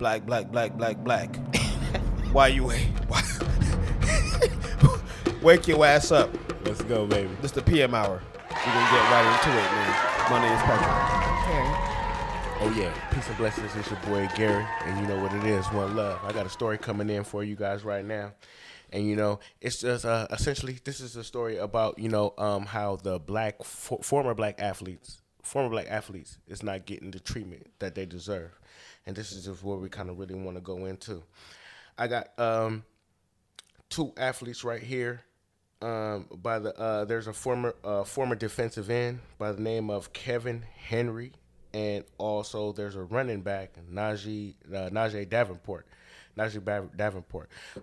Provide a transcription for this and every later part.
Black. Why you wait? Wake your ass up. Let's go, baby. This the PM Hour. We're gonna get right into it, man. My name is Patrick. Okay. Oh yeah, peace and blessings. It's your boy Gary, and you know what it is. One love. I got a story coming in for you guys right now, and you know it's just essentially this is a story about how the former black athletes is not getting the treatment that they deserve, and this is just what we kind of really want to go into. I got two athletes right here. There's a former defensive end by the name of Kevin Henry, and also there's a running back Najee Davenport.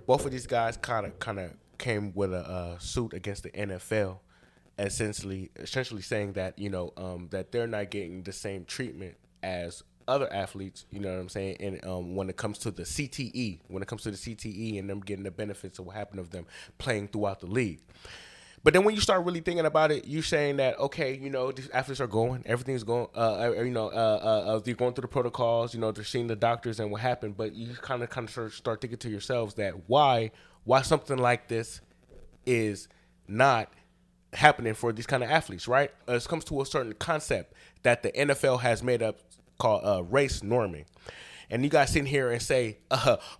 Both of these guys kind of came with a suit against the NFL, essentially saying that that they're not getting the same treatment as other athletes, you know what I'm saying, and when it comes to the CTE, and them getting the benefits of what happened of them playing throughout the league. But then when you start really thinking about it, you're saying that, okay, these athletes are going, everything's going, they're going through the protocols, they're seeing the doctors and what happened, but you kind of start thinking to yourselves that why something like this is not happening for these kind of athletes, right? It comes to a certain concept that the NFL has made up called race norming. And you guys sit here and say,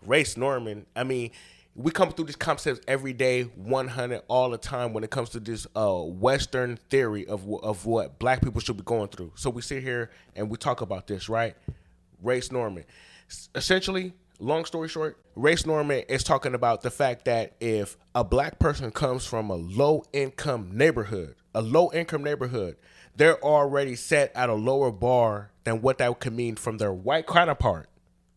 race norming. I mean, we come through these concepts every day, 100 all the time when it comes to this Western theory of what black people should be going through. So we sit here and we talk about this, right? Race norming. Essentially, long story short, race norming is talking about the fact that if a black person comes from a low-income neighborhood, they're already set at a lower bar than what that could mean from their white counterpart,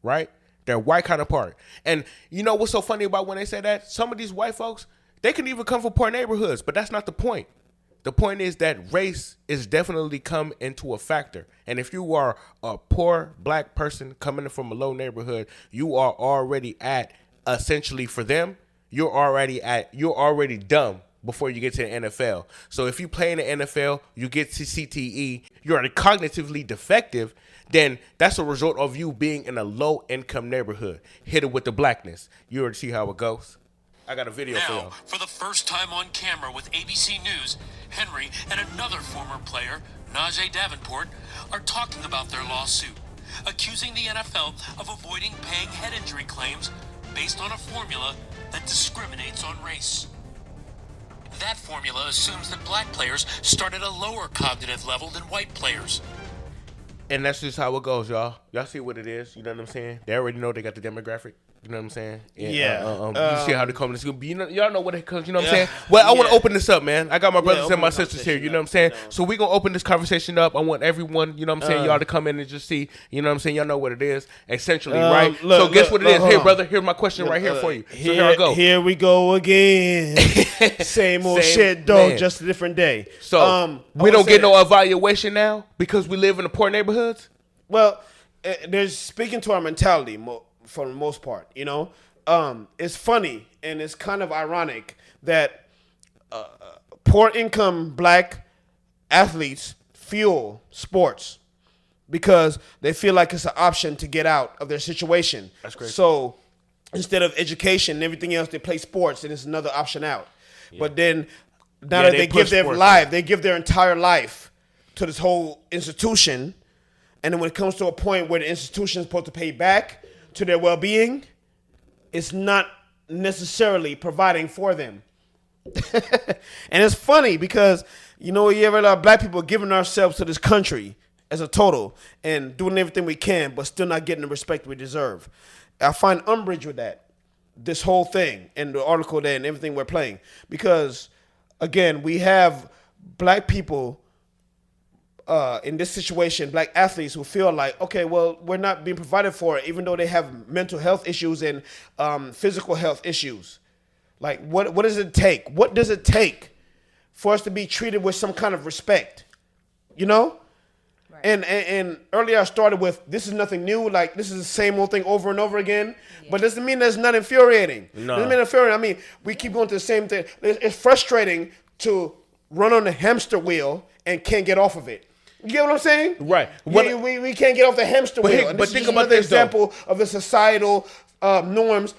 right? Their white counterpart. And you know what's so funny about when they say that? Some of these white folks, they can even come from poor neighborhoods, but that's not the point. The point is that race is definitely come into a factor. And if you are a poor black person coming from a low neighborhood, you are already at, essentially for them, you're already dumb before you get to the NFL. So if you play in the NFL, you get to CTE, you're cognitively defective, then that's a result of you being in a low-income neighborhood. Hit it with the blackness. You already see how it goes. I got a video for y'all. For the first time on camera with ABC News, Henry and another former player, Najee Davenport, are talking about their lawsuit, accusing the NFL of avoiding paying head injury claims based on a formula that discriminates on race. That formula assumes that black players start at a lower cognitive level than white players. And that's just how it goes, y'all. Y'all see what it is. You know what I'm saying? They already know they got the demographic. You know what I'm saying? And, you see how they come to school. Y'all know what it comes. You know what I'm saying? Well, I want to open this up, man. I got my brothers and my sisters here. You know what I'm saying? So we gonna open this conversation up. I want everyone, you know what I'm saying, y'all to come in and just see. You know what I'm saying? Y'all know what it is, essentially, right? So guess what it is? Here, brother. Here's my question right here for you. So here I go. Here we go again. Same old shit, though. Man. Just a different day. So we don't get no evaluation now because we live in the poor neighborhoods. Well, there's speaking to our mentality. For the most part, it's funny and it's kind of ironic that poor income black athletes fuel sports because they feel like it's an option to get out of their situation. That's great. So instead of education and everything else, they play sports and it's another option out. Yeah. But then now that they give their life, they give their entire life to this whole institution. And then when it comes to a point where the institution is supposed to pay back to their well-being, it's not necessarily providing for them. And it's funny because, you ever have black people giving ourselves to this country as a total and doing everything we can, but still not getting the respect we deserve. I find umbrage with that, this whole thing and the article there and everything we're playing. Because, again, we have black people in this situation, black athletes who feel like, okay, well, we're not being provided for, even though they have mental health issues and physical health issues. Like, what does it take? What does it take for us to be treated with some kind of respect? Right. And earlier I started with, this is nothing new. Like, this is the same old thing over and over again. Yeah. But doesn't mean that's not infuriating. No. Doesn't mean infuriating. I mean, we keep going to the same thing. It's frustrating to run on the hamster wheel and can't get off of it. You get what I'm saying? Right. We can't get off the hamster wheel. But think about this example of the societal norms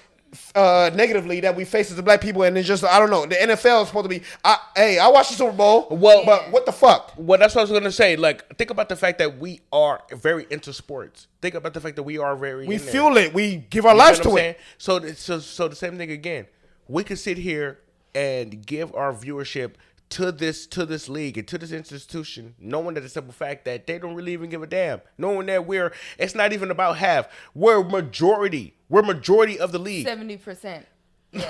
negatively that we face as the black people, and it's just, I don't know. The NFL is supposed to be. I watched the Super Bowl. Well, but what the fuck? Well, that's what I was gonna say. Like, think about the fact that we are very into sports. Think about the fact that we are very. We fuel it. We give our lives to it. So the same thing again. We could sit here and give our viewership to this league and to this institution, knowing that the simple fact that they don't really even give a damn, knowing that it's not even about half. We're majority of the league. 70%. Yeah.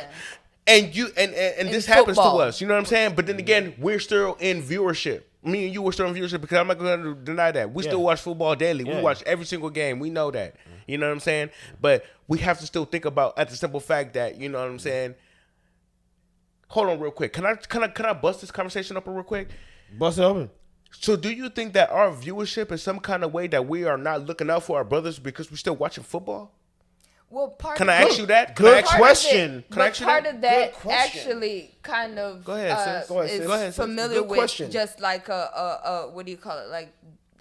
And this happens to us. You know what I'm saying? But then again, we're still in viewership. Me and you were still in viewership because I'm not going to deny that. We still watch football daily. We watch every single game. We know that. You know what I'm saying? But we have to still think about at the simple fact that, you know what I'm saying? Hold on real quick. Can I bust this conversation up real quick? Bust it open. So do you think that our viewership is some kind of way that we are not looking out for our brothers because we're still watching football? Well, Can I ask you that? Good question. Part of that actually kind of Go ahead, sis. is familiar with just like a what do you call it? Like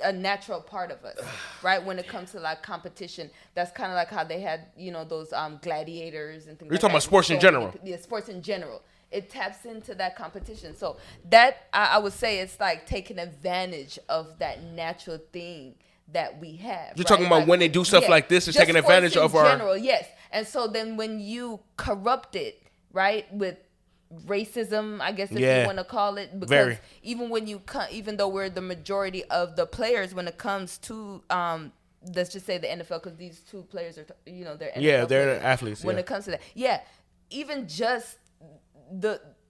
a natural part of us, right? When it comes to like competition, that's kind of like how they had, those gladiators and things. You're talking about sports in general. Yeah, sports in general. It taps into that competition. So that I would say it's like taking advantage of that natural thing that we have. You're talking about when they do stuff like this, it's taking advantage of our general, yes. And so then when you corrupt it, right, with racism, I guess if you want to call it, because even when even though we're the majority of the players when it comes to let's just say the NFL, because these two players are they're NFL they're players. athletes. When it comes to that, even just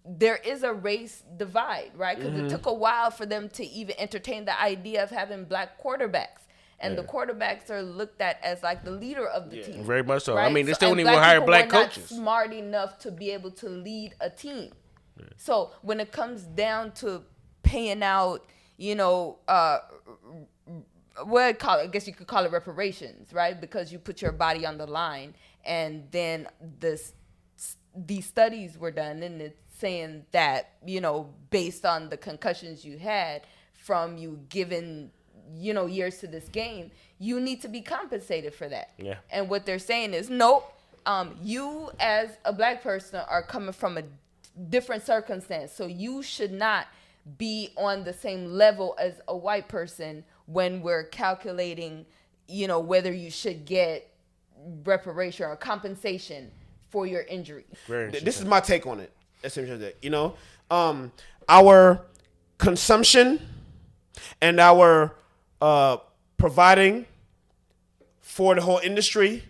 there is a race divide, right? Because it took a while for them to even entertain the idea of having black quarterbacks. And the quarterbacks are looked at as like the leader of the team. Very much so. Right? I mean, they still don't even hire black coaches. Not smart enough to be able to lead a team. Yeah. So when it comes down to paying out, I guess you could call it reparations, right? Because you put your body on the line, and then these studies were done, and it's saying that, based on the concussions you had from you given, years to this game, you need to be compensated for that. Yeah. And what they're saying is, nope, you as a black person are coming from a different circumstance, so you should not be on the same level as a white person when we're calculating, whether you should get reparation or compensation for your injury. This is my take on it. Our consumption and our providing for the whole industry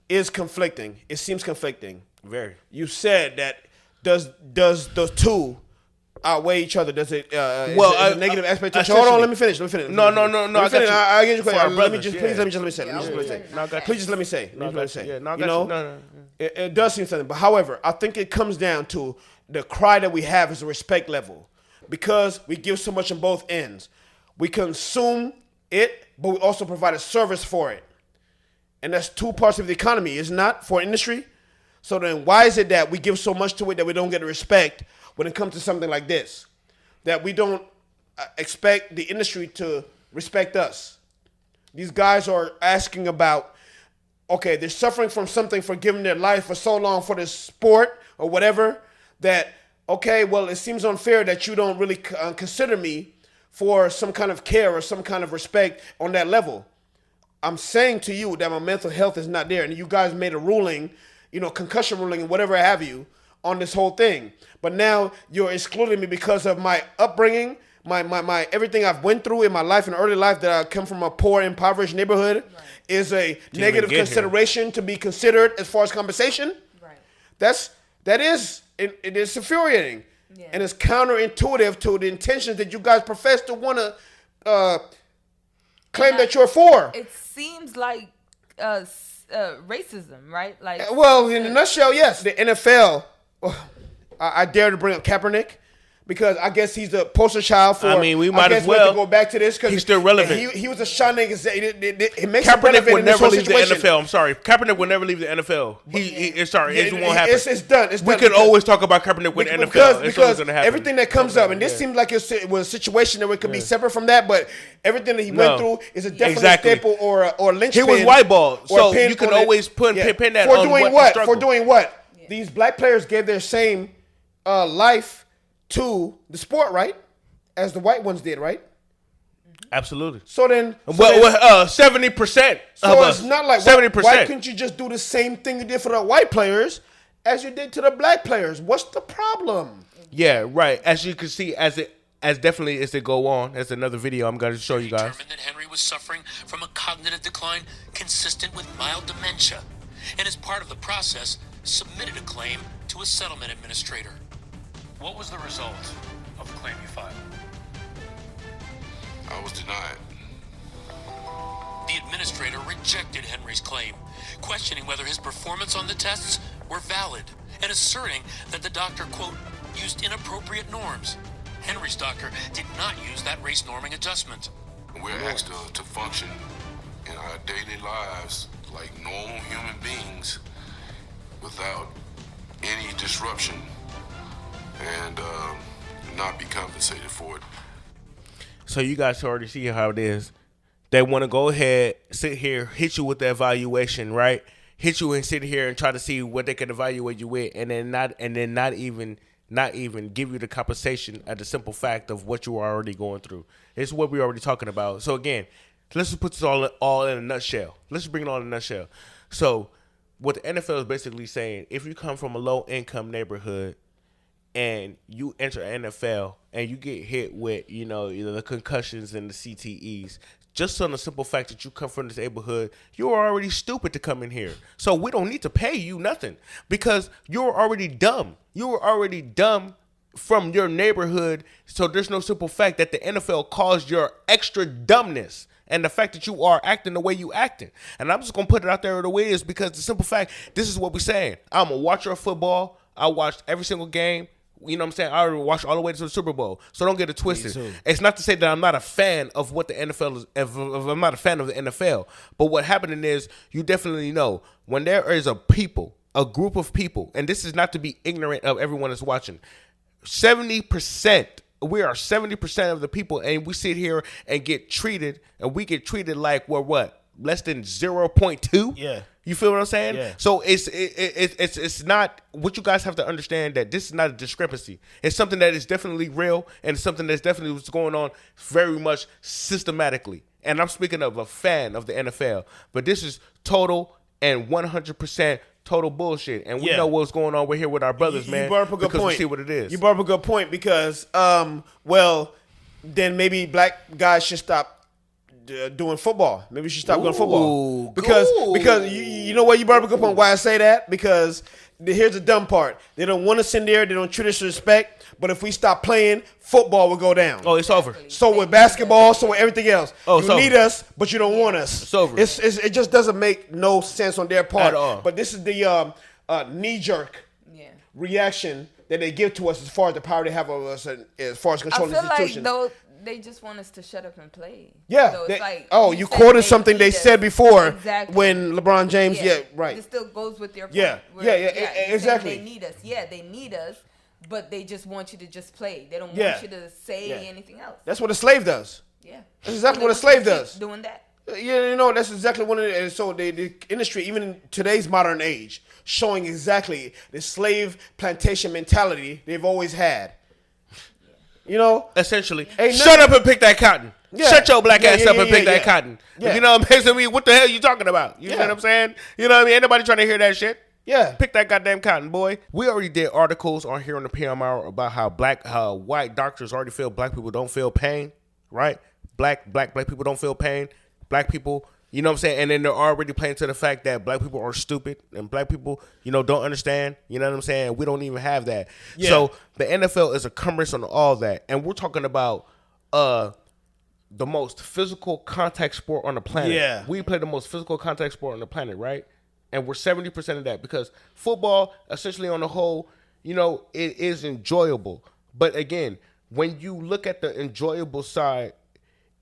is conflicting. It seems conflicting. Very. You said that does those two outweigh each other? Does it? Is a negative aspect? Hold on, let me finish. No. I get your question. Let me say. It does seem something, but however, I think it comes down to the cry that we have is a respect level, because we give so much on both ends. We consume it, but we also provide a service for it, and that's two parts of the economy, is not for industry. So then, why is it that we give so much to it that we don't get the respect when it comes to something like this? That we don't expect the industry to respect us. These guys are asking about, okay, they're suffering from something for giving their life for so long for this sport or whatever, that, okay, well, it seems unfair that you don't really consider me for some kind of care or some kind of respect on that level. I'm saying to you that my mental health is not there, and you guys made a ruling, concussion ruling and whatever have you, on this whole thing. But now you're excluding me because of my upbringing, my everything I've went through in my life, in early life, that I come from a poor, impoverished neighborhood, is a negative consideration to be considered as far as compensation. Right. It is infuriating. Yeah. And it's counterintuitive to the intentions that you guys profess to want to claim that you're for. It seems like racism, right? Well, in a nutshell, yes. The NFL, I dare to bring up Kaepernick, Because I guess he's the poster child for. I mean, we might as well we have to go back to this because he's still relevant. He was a shining example. It makes Kaepernick would never leave situation. the NFL. I'm sorry, Kaepernick would never leave the NFL. It won't happen. It's done. It's we done can always talk about Kaepernick with the NFL. Because everything that comes up, and this seems like it was a situation that it could be separate from that, but everything that he went through is a definite staple or linchpin. He was whiteballed, so you can always pin that for on doing what? For doing what? These black players gave their same life to the sport, right? As the white ones did, right? Absolutely. So then, 70%. So it's not like 70%. Why couldn't you just do the same thing you did for the white players as you did to the black players? What's the problem? Yeah, right. As you can see, as definitely as they go on, there's another video I'm going to show you guys. Determined that Henry was suffering from a cognitive decline consistent with mild dementia, and as part of the process, submitted a claim to a settlement administrator. What was the result of the claim you filed? I was denied. The administrator rejected Henry's claim, questioning whether his performance on the tests were valid and asserting that the doctor, quote, used inappropriate norms. Henry's doctor did not use that race norming adjustment. We're asked to function in our daily lives like normal human beings without any disruption and not be compensated for it. So you guys already see how it is. They want to go ahead, sit here, hit you with the evaluation, right? Hit you and sit here and try to see what they can evaluate you with, and then not even give you the compensation at the simple fact of what you are already going through. It's what we're already talking about. So again, let's just put this all in a nutshell. Let's just bring it all in a nutshell. So what the NFL is basically saying, if you come from a low income neighborhood and you enter NFL and you get hit with, the concussions and the CTEs, just on the simple fact that you come from this neighborhood, you're already stupid to come in here. So we don't need to pay you nothing because you're already dumb. You were already dumb from your neighborhood. So there's no simple fact that the NFL caused your extra dumbness and the fact that you are acting the way you acting. And I'm just going to put it out there the way it is because the simple fact, this is what we're saying. I'm a watcher of football. I watched every single game. You know what I'm saying? I already watched all the way to the Super Bowl. So don't get it twisted. It's not to say that I'm not a fan of what the NFL is. If I'm not a fan of the NFL. But what happening is you definitely know when there is a group of people, and this is not to be ignorant of everyone that's watching, 70%, we are 70% of the people, and we sit here and get treated, like we're what? Less than 0.2? Yeah. You feel what I'm saying? Yeah. So it's not what you guys have to understand that this is not a discrepancy. It's something that is definitely real and something that's definitely what's going on very much systematically. And I'm speaking of a fan of the NFL, but this is total and 100% total bullshit. And we know what's going on here with our brothers, man. You brought up a good point. We see what it is. You brought up a good point because, then maybe black guys should stop doing football. Maybe you should stop going football because you know what, you brought up a good point. Why I say that? Because here's the dumb part: they don't want us in there. They don't treat us with respect. But if we stop playing, football will go down. Oh, it's over. So with basketball, so with everything else, you need us, but you don't want us. It's over. It just doesn't make no sense on their part at all. But this is the knee-jerk reaction that they give to us as far as the power they have over us, and as far as controlling the institution. They just want us to shut up and play. Yeah. So it's like, you quoted something they said before exactly. when LeBron James. Yeah, right. It still goes with your point. Yeah. Exactly. They need us. Yeah, they need us, but they just want you to just play. They don't want you to say anything else. That's what a slave does. Yeah. That's exactly what a slave does. Doing that. Yeah, that's exactly what it is. So the industry, even in today's modern age, showing exactly the slave plantation mentality they've always had. Essentially, shut up and pick that cotton. Yeah. Shut your black ass up and pick that cotton. Yeah. You know what I'm saying? What the hell are you talking about? You know what I'm saying? You know what I mean? Ain't nobody trying to hear that shit. Yeah. Pick that goddamn cotton, boy. We already did articles on here on the ThePMHour about how white doctors already feel black people don't feel pain, right? Black people don't feel pain. Black people, you know what I'm saying? And then they're already playing to the fact that black people are stupid and black people, don't understand. You know what I'm saying? We don't even have that. Yeah. So the NFL is a cumbrance on all that. And we're talking about the most physical contact sport on the planet. Yeah. We play the most physical contact sport on the planet, right? And we're 70% of that because football, essentially on the whole, it is enjoyable. But again, when you look at the enjoyable side,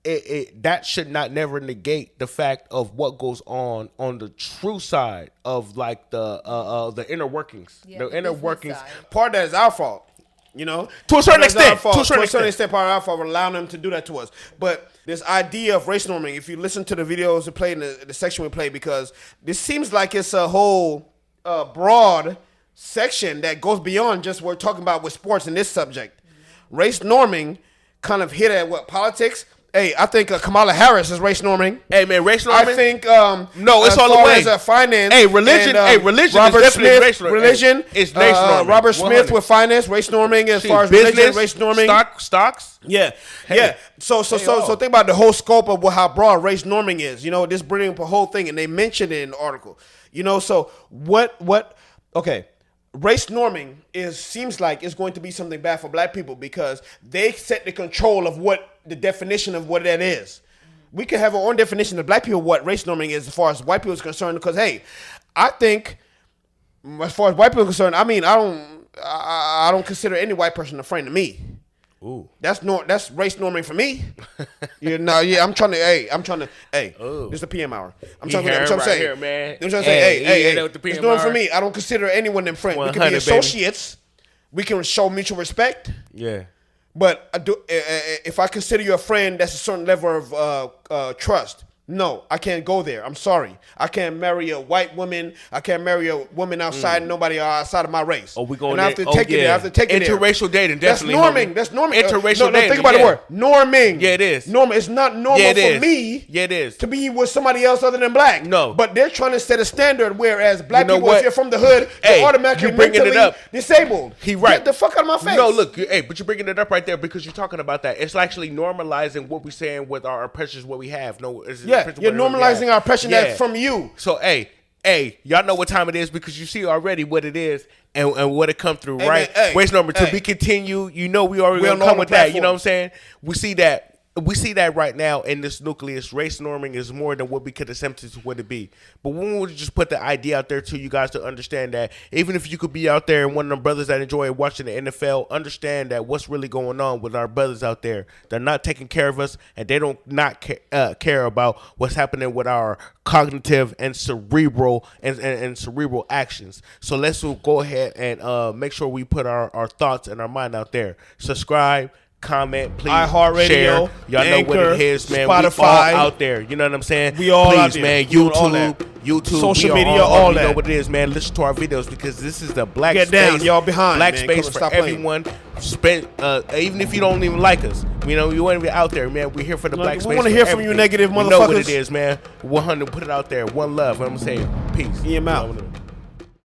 that should not never negate the fact of what goes on the true side of like the inner workings. The inner workings. Side. Part of that is our fault. To a certain extent. To a certain extent, part of our fault, allowing them to do that to us. But this idea of race norming, if you listen to the videos we played in the section we played, because this seems like it's a whole broad section that goes beyond just what we're talking about with sports in this subject. Race norming kind of hit at what, politics? Hey, I think Kamala Harris is race norming. Hey man, race norming. I think no, it's all the way. As finance. Hey, religion. Religion Robert is definitely Smith, race norming. Religion. It's race norming. Robert Smith with finance, race norming as far as business, religion, race norming. Stocks. Yeah, yeah. So think about the whole scope of how broad race norming is. This bringing up a whole thing, and they mentioned it in the article. So what? Okay. Race norming seems like it's going to be something bad for black people because they set the control of what the definition of what that is. We could have our own definition of black people what race norming is as far as white people is concerned. Because hey, I think as far as white people are concerned, I mean I don't consider any white person a friend to me. Ooh. That's race norming for me. I'm trying to. This is the PM hour. I'm trying to say, here, man. I'm trying to say, hey, it's norming for me. I don't consider anyone them friends. We can be associates. Baby. We can show mutual respect. Yeah. But if I consider you a friend, that's a certain level of trust. No, I can't go there. I'm sorry. I can't marry a white woman. I can't marry a woman outside nobody outside of my race. Oh, we going and I have to take it there. I have to take it there. Interracial dating, definitely. That's norming. Interracial dating. Think about the word. Norming. Yeah, it is. Norming. It's not normal for me. Yeah, it is. To be with somebody else other than black. No. But they're trying to set a standard, whereas black people, if you're from the hood, they're automatically mentally disabled. He right. Get the fuck out of my face. No, look, but you're bringing it up right there because you're talking about that. It's actually normalizing what we're saying with our oppressions, what we have. No, you're normalizing our oppression that's from you. So, hey, y'all know what time it is because you see already what it is and what it come through, right? Race number 2, we continue. We already gonna come with that. You know what I'm saying? We see that right now in this nucleus. Race norming is more than what we could attempt to what it be. But when we just put the idea out there to you guys to understand that even if you could be out there and one of them brothers that enjoy watching the NFL, understand that what's really going on with our brothers out there. They're not taking care of us, and they don't not care about what's happening with our cognitive and cerebral and cerebral actions. So let's go ahead and make sure we put our thoughts and our mind out there. Subscribe. Comment, please. iHeartRadio, share. Y'all Anchor, know what it is, man. Spotify. We all out there. You know what I'm saying? We all please, out there. Man. YouTube, social media, all that. You know what it is, man. Listen to our videos because this is the black Get space. Down, y'all behind. Black man. space for everyone. Even if you don't even like us, you want to be out there, man. We're here for the black space. We want to hear from you, negative motherfuckers. You know what it is, man. 100. Put it out there. One love. I'm gonna say peace. Out.